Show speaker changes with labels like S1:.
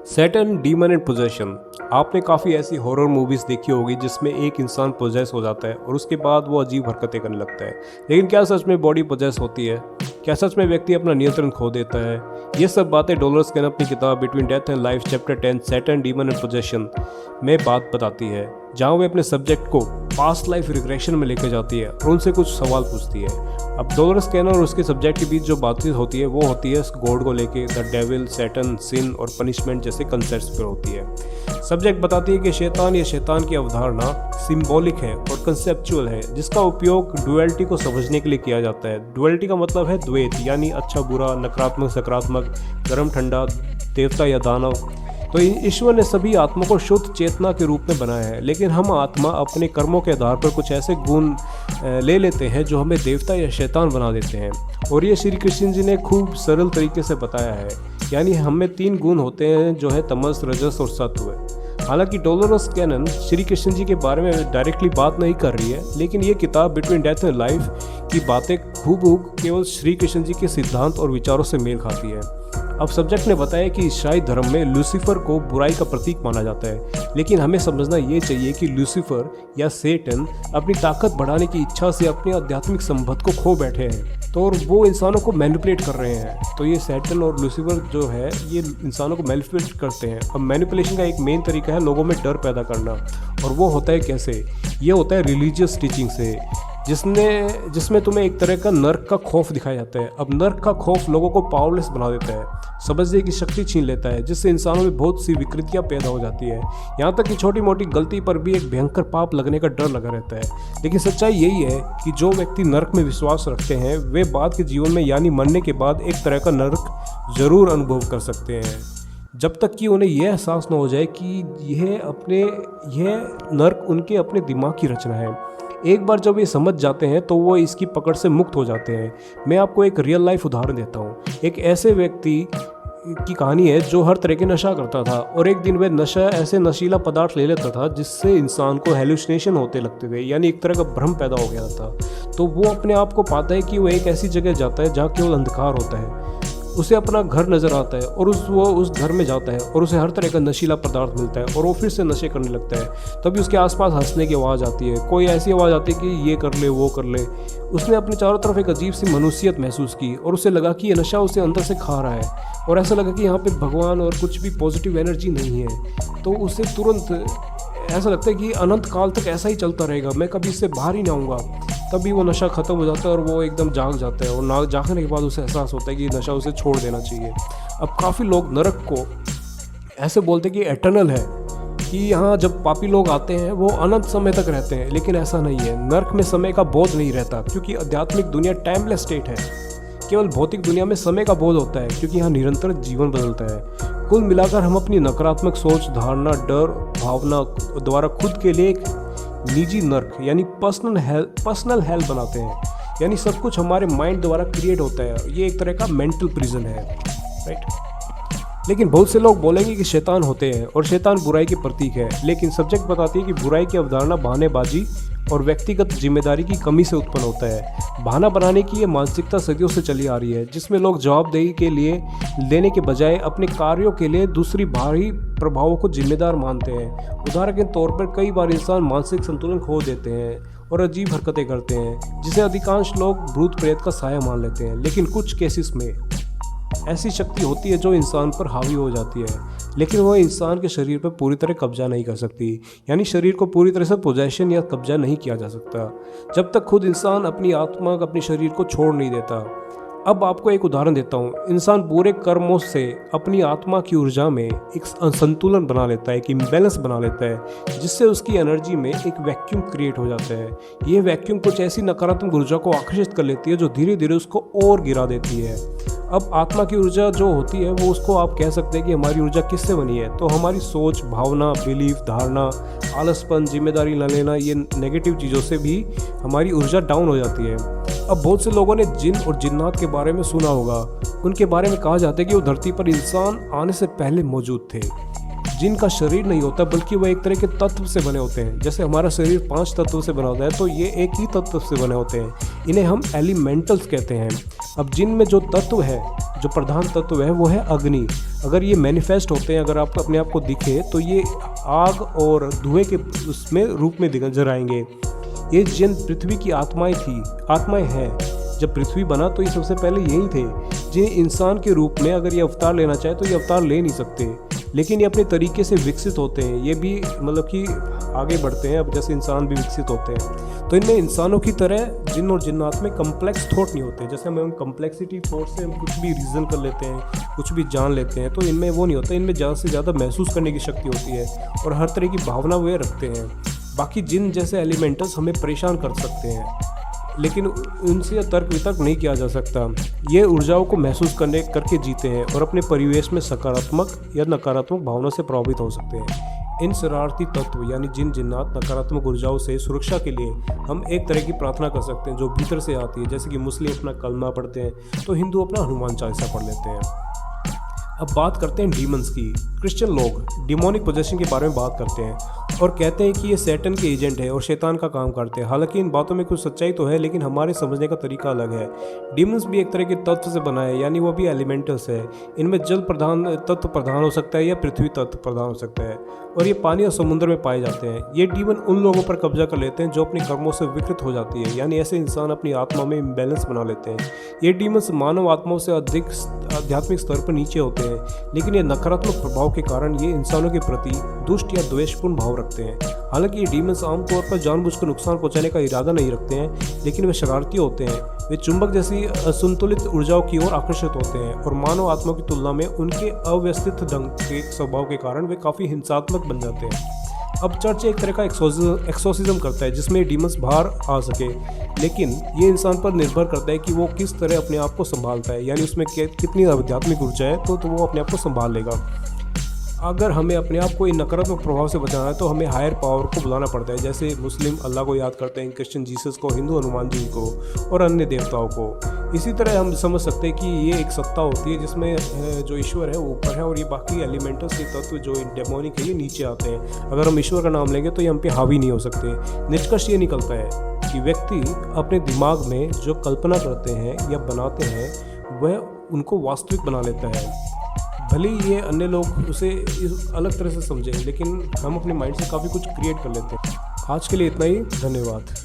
S1: Saturn demon and possession. आपने काफ़ी ऐसी हॉरर मूवीज़ देखी होगी जिसमें एक इंसान पोजेस हो जाता है और उसके बाद वो अजीब हरकतें करने लगता है। लेकिन क्या सच में बॉडी पोजेस होती है? क्या सच में व्यक्ति अपना नियंत्रण खो देता है? ये सब बातें डॉलर्स कैन अपनी किताब between death and life chapter 10 Saturn demon and possession में बात बताती है, जहाँ वे अपने सब्जेक्ट को पास्ट लाइफ रिग्रेशन में लेकर जाती है और उनसे कुछ सवाल पूछती है। अब डॉलर्स कैन और उसके सब्जेक्ट के बीच जो बातचीत होती है वो होती है गॉड को लेके, द डेविल, सैटर्न, सिन और पनिशमेंट जैसे कंसेप्ट्स पर होती है। सब्जेक्ट बताती है कि शैतान या शैतान की अवधारणा सिंबॉलिक है और कंसेप्चुअल है, जिसका उपयोग डुअलिटी को समझने के लिए किया जाता है। डुअलिटी का मतलब है द्वैत, यानी अच्छा बुरा, नकारात्मक सकारात्मक, गर्म ठंडा, देवता या दानव। तो ईश्वर ने सभी आत्मा को शुद्ध चेतना के रूप में बनाया है, लेकिन हम आत्मा अपने कर्मों के आधार पर कुछ ऐसे गुण ले लेते हैं जो हमें देवता या शैतान बना देते हैं। और ये श्री कृष्ण जी ने खूब सरल तरीके से बताया है, यानी हमें 3 गुण होते हैं जो है तमस, रजस और सत्व। हालांकि डॉलरस कैनन श्री कृष्ण जी के बारे में डायरेक्टली बात नहीं कर रही है, लेकिन ये किताब बिटवीन डेथ एंड लाइफ की बातें खूब केवल श्री कृष्ण जी के सिद्धांत और विचारों से मेल खाती है। अब सब्जेक्ट ने बताया कि ईसाई धर्म में लूसीफर को बुराई का प्रतीक माना जाता है, लेकिन हमें समझना ये चाहिए कि लूसीफर या सेटन अपनी ताकत बढ़ाने की इच्छा से अपने आध्यात्मिक संबंध को खो बैठे हैं, तो और वो इंसानों को मैनिपुलेट कर रहे हैं। तो ये सैटन और लूसीफर जो है ये इंसानों को मैनिपुलेट करते हैं। अब मैनिपुलेशन का एक मेन तरीका है लोगों में डर पैदा करना, और वो होता है कैसे? ये होता है रिलीजियस टीचिंग से, जिसमें तुम्हें एक तरह का नर्क का खौफ दिखाया जाता है। अब नर्क का खौफ लोगों को पावरलेस बना देता है, समझने की शक्ति छीन लेता है, जिससे इंसानों में बहुत सी विकृतियां पैदा हो जाती है। यहाँ तक कि छोटी मोटी गलती पर भी एक भयंकर पाप लगने का डर लगा रहता है। लेकिन सच्चाई यही है कि जो व्यक्ति नर्क में विश्वास रखते हैं वे बाद के जीवन में यानी मरने के बाद एक तरह का नर्क जरूर अनुभव कर सकते हैं, जब तक कि उन्हें यह एहसास न हो जाए कि यह नर्क उनके अपने दिमाग की रचना है। एक बार जब ये समझ जाते हैं तो वो इसकी पकड़ से मुक्त हो जाते हैं। मैं आपको एक रियल लाइफ उदाहरण देता हूँ। एक ऐसे व्यक्ति की कहानी है जो हर तरह के नशा करता था, और एक दिन वह ऐसे नशीला पदार्थ ले लेता था जिससे इंसान को हेलुसिनेशन होते लगते थे, यानी एक तरह का भ्रम पैदा हो गया था। तो वो अपने आप को पाता है कि वो एक ऐसी जगह जाता है जहाँ केवल अंधकार होता है। उसे अपना घर नज़र आता है और वो उस घर में जाता है और उसे हर तरह का नशीला पदार्थ मिलता है और वो फिर से नशे करने लगता है। तभी उसके आसपास हंसने की आवाज़ आती है, कोई ऐसी आवाज़ आती है कि ये कर ले वो कर ले। उसने अपने चारों तरफ एक अजीब सी मनुष्यत महसूस की और उसे लगा कि ये नशा उसे अंदर से खा रहा है, और ऐसा लगा कि यहाँ पे भगवान और कुछ भी पॉजिटिव एनर्जी नहीं है। तो उसे तुरंत ऐसा लगता है कि अनंत काल तक ऐसा ही चलता रहेगा, मैं कभी इससे बाहर ही ना आऊँगा। तभी वो नशा ख़त्म हो जाता है और वो एकदम जाग जाता है, और जागने के बाद उसे एहसास होता है कि नशा उसे छोड़ देना चाहिए। अब काफ़ी लोग नरक को ऐसे बोलते हैं कि एटर्नल है, कि यहाँ जब पापी लोग आते हैं वो अनंत समय तक रहते हैं, लेकिन ऐसा नहीं है। नरक में समय का बोध नहीं रहता, क्योंकि आध्यात्मिक दुनिया टाइमलेस स्टेट है। केवल भौतिक दुनिया में समय का बोध होता है, क्योंकि यहाँ निरंतर जीवन बदलता है। कुल मिलाकर हम अपनी नकारात्मक सोच, धारणा, डर, भावना द्वारा खुद के लिए एक निजी नर्क यानी पर्सनल हेल बनाते हैं, यानी सब कुछ हमारे माइंड द्वारा क्रिएट होता है। ये एक तरह का मेंटल प्रिजन है, राइट। लेकिन बहुत से लोग बोलेंगे कि शैतान होते हैं और शैतान बुराई के प्रतीक है, लेकिन सब्जेक्ट बताती है कि बुराई की अवधारणा बहानेबाजी और व्यक्तिगत जिम्मेदारी की कमी से उत्पन्न होता है। बहाना बनाने की ये मानसिकता सदियों से चली आ रही है, जिसमें लोग जवाबदेही के लिए लेने के बजाय अपने कार्यों के लिए दूसरी बाहरी प्रभावों को जिम्मेदार मानते हैं। उदाहरण के तौर पर कई बार इंसान मानसिक संतुलन खो देते हैं और अजीब हरकतें करते हैं, जिसे अधिकांश लोग भूत प्रेत का साया मान लेते हैं। लेकिन कुछ केसेस में ऐसी शक्ति होती है जो इंसान पर हावी हो जाती है, लेकिन वह इंसान के शरीर पर पूरी तरह कब्जा नहीं कर सकती, यानी शरीर को पूरी तरह से पोजेशन या कब्जा नहीं किया जा सकता जब तक खुद इंसान अपनी आत्मा अपने शरीर को छोड़ नहीं देता। अब आपको एक उदाहरण देता हूँ। इंसान बुरे कर्मों से अपनी आत्मा की ऊर्जा में एक असंतुलन बना लेता है, एक इम्बैलेंस बना लेता है, जिससे उसकी एनर्जी में एक वैक्यूम क्रिएट हो जाता है। यह वैक्यूम कुछ ऐसी नकारात्मक ऊर्जा को आकर्षित कर लेती है जो धीरे धीरे उसको और गिरा देती है। अब आत्मा की ऊर्जा जो होती है वो उसको आप कह सकते हैं कि हमारी ऊर्जा किससे बनी है? तो हमारी सोच, भावना, बिलीफ, धारणा, आलसपन, जिम्मेदारी न लेना, ये नेगेटिव चीज़ों से भी हमारी ऊर्जा डाउन हो जाती है। अब बहुत से लोगों ने जिन और जिन्नात के बारे में सुना होगा। उनके बारे में कहा जाता है कि वो धरती पर इंसान आने से पहले मौजूद थे, जिनका शरीर नहीं होता बल्कि वह एक तरह के तत्व से बने होते हैं। जैसे हमारा शरीर 5 तत्वों से बना होता है, तो ये एक ही तत्व से बने होते हैं। इन्हें हम एलिमेंटल्स कहते हैं। अब जिन में जो तत्व है, जो प्रधान तत्व है वो है अग्नि। अगर ये मैनिफेस्ट होते हैं, अगर आप अपने आप को दिखे तो ये आग और धुएं के उसमें रूप में नजर आएंगे। ये जिन पृथ्वी की आत्माएं हैं। जब पृथ्वी बना तो ये सबसे पहले यही थे, जिन इंसान के रूप में अगर ये अवतार लेना चाहे तो ये अवतार ले नहीं सकते, लेकिन ये अपने तरीके से विकसित होते हैं। ये भी मतलब कि आगे बढ़ते हैं, अब जैसे इंसान भी विकसित होते हैं। तो इनमें इंसानों की तरह जिन और जिन्नात में कम्प्लेक्स थॉट नहीं होते। जैसे हम कम्प्लेक्सिटी थॉट से हम कुछ भी रीज़न कर लेते हैं, कुछ भी जान लेते हैं, तो इनमें वो नहीं होता। इनमें ज़्यादा से ज़्यादा महसूस करने की शक्ति होती है और हर तरह की भावना वे रखते हैं। बाकी जिन जैसे एलिमेंट्स हमें परेशान कर सकते हैं, लेकिन उनसे तर्क वितर्क नहीं किया जा सकता। ये ऊर्जाओं को महसूस करके जीते हैं और अपने परिवेश में सकारात्मक या नकारात्मक भावना से प्रभावित हो सकते हैं। इन शरारती तत्व यानी जिन जिन्नात नकारात्मक ऊर्जाओं से सुरक्षा के लिए हम एक तरह की प्रार्थना कर सकते हैं जो भीतर से आती है। जैसे कि मुस्लिम अपना कलमा पढ़ते हैं तो हिंदू अपना हनुमान चालीसा पढ़ लेते हैं। अब बात करते हैं डीमंस की। क्रिश्चियन लोग डिमोनिक पोजेशन के बारे में बात करते हैं और कहते हैं कि ये सैटन के एजेंट है और शैतान का काम करते हैं। हालांकि इन बातों में कुछ सच्चाई तो है, लेकिन हमारे समझने का तरीका अलग है। डीमंस भी एक तरह के तत्व से बना है, यानी वो भी एलिमेंटल्स है। इनमें जल प्रधान तत्व प्रधान हो सकता है या पृथ्वी तत्व प्रधान हो सकता है, और ये पानी और समुद्र में पाए जाते हैं। ये डीमन उन लोगों पर कब्जा कर लेते हैं जो अपने कर्मों से विकृत हो जाती है, यानी ऐसे इंसान अपनी आत्मा में इम्बैलेंस बना लेते हैं। ये डीमंस मानव आत्माओं से अधिक आध्यात्मिक स्तर पर नीचे होते हैं, लेकिन ये नकारात्मक प्रभाव के कारण ये इंसानों के प्रति दुष्ट या द्वेषपूर्ण भाव रखते हैं। हालांकि ये डीमंस आमतौर पर जानबूझकर नुकसान पहुंचाने का इरादा नहीं रखते हैं, लेकिन वे शरारती होते हैं। वे चुंबक जैसी असंतुलित ऊर्जाओं की ओर आकर्षित होते हैं और मानव आत्मा की तुलना में उनके अव्यवस्थित ढंग के स्वभाव के कारण वे काफ़ी हिंसात्मक बन जाते हैं। अब चर्च एक तरह का एक्सोसिज्म करता है जिसमें डीमंस बाहर आ सके, लेकिन ये इंसान पर निर्भर करता है कि वो किस तरह अपने आप को संभालता है, यानी उसमें कितनी आध्यात्मिक ऊर्जा है तो वो अपने आप को संभाल लेगा। अगर हमें अपने आप को इन नकारात्मक प्रभाव से बचाना है तो हमें हायर पावर को बुलाना पड़ता है। जैसे मुस्लिम अल्लाह को याद करते हैं, क्रिश्चियन जीसस को, हिंदू हनुमान जी को और अन्य देवताओं को। इसी तरह हम समझ सकते हैं कि ये एक सत्ता होती है जिसमें जो ईश्वर है वो ऊपर है और ये बाकी एलिमेंटल्स के तत्व जो डेमोनिक है ये नीचे आते हैं। अगर हम ईश्वर का नाम लेंगे तो ये हम पे हावी नहीं हो सकते। निष्कर्ष ये निकलता है कि व्यक्ति अपने दिमाग में जो कल्पना करते हैं या बनाते हैं वह उनको वास्तविक बना लेता है। भले ही ये अन्य लोग उसे अलग तरह से समझें, लेकिन हम अपने माइंड से काफ़ी कुछ क्रिएट कर लेते हैं। आज के लिए इतना ही, धन्यवाद।